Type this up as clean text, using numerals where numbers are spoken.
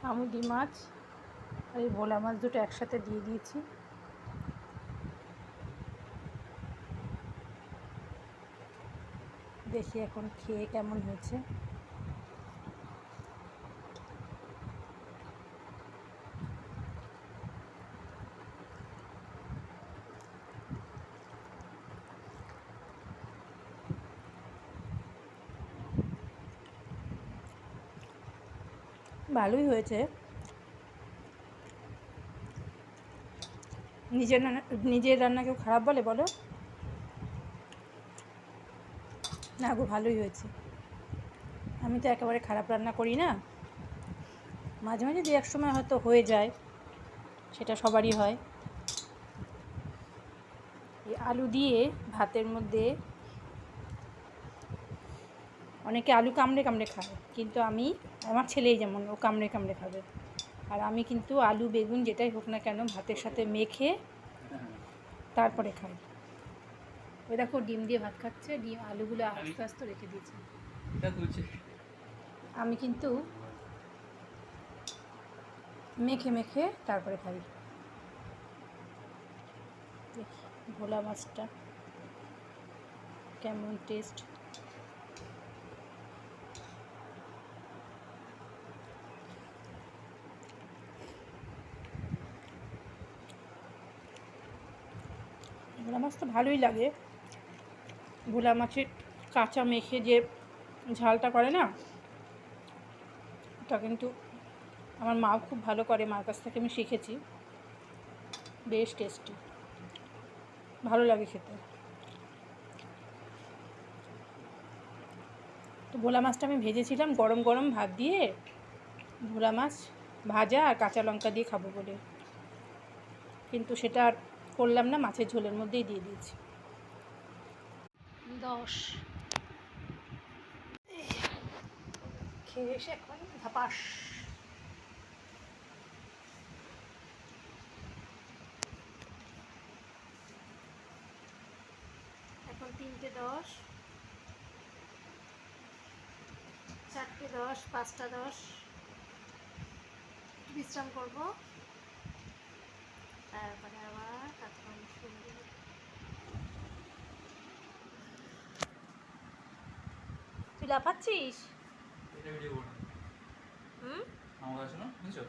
আমুদি মাছ আর এই ভোলা মাছ দুটো একসাথে দিয়ে দিয়েছি। দেখি এখন খেয়ে কেমন হয়েছে। ভালোই হয়েছে। নিজের রান্না কেউ খারাপ বলে বলো? না গো, ভালোই হয়েছে। আমি তো একেবারে খারাপ রান্না করি না, মাঝে মাঝে দু এক সময় হয়তো হয়ে যায়, সেটা সবারই হয়। এই আলু দিয়ে ভাতের মধ্যে অনেকে আলু কামড়ে কামড়ে খায়, কিন্তু আমার ছেলেই যেমন, ও কামড়ে কামড়ে খাবে। আর আমি কিন্তু আলু বেগুন যেটাই হোক না কেন ভাতের সাথে মেখে তারপরে খাই। ওই দেখো ডিম দিয়ে ভাত খাচ্ছে, ডিম আলুগুলো আস্তে আস্তে রেখে দিয়েছে। আমি কিন্তু মেখে মেখে তারপরে খাই। দেখি ভোলা মাছটা কেমন টেস্ট। ভোলা মাছ তো ভালোই লাগে। ভোলা মাছের কাঁচা মেখে যে ঝালটা করে না, ওটা কিন্তু আমার মাও খুব ভালো করে, মার কাছ থেকে আমি শিখেছি। বেশ টেস্টি, ভালো লাগে খেতে। তো ভোলা মাছটা আমি ভেজেছিলাম গরম গরম ভাত দিয়ে, ভোলা মাছ ভাজা আর কাঁচা লঙ্কা দিয়ে খাবো বলে, কিন্তু সেটা আর করলাম না, মাছের ঝোলের মধ্যেই দিয়ে দিয়েছি। 10 খেয়ে এসে এখন ধাপাস। এখন 3:10, 4:10, 5:10 বিশ্রাম করব, তারপরে আবার কাজকর্ম শুরু। তুই লাফাচ্ছিস? হুম, আমার কাছে না বুঝছো।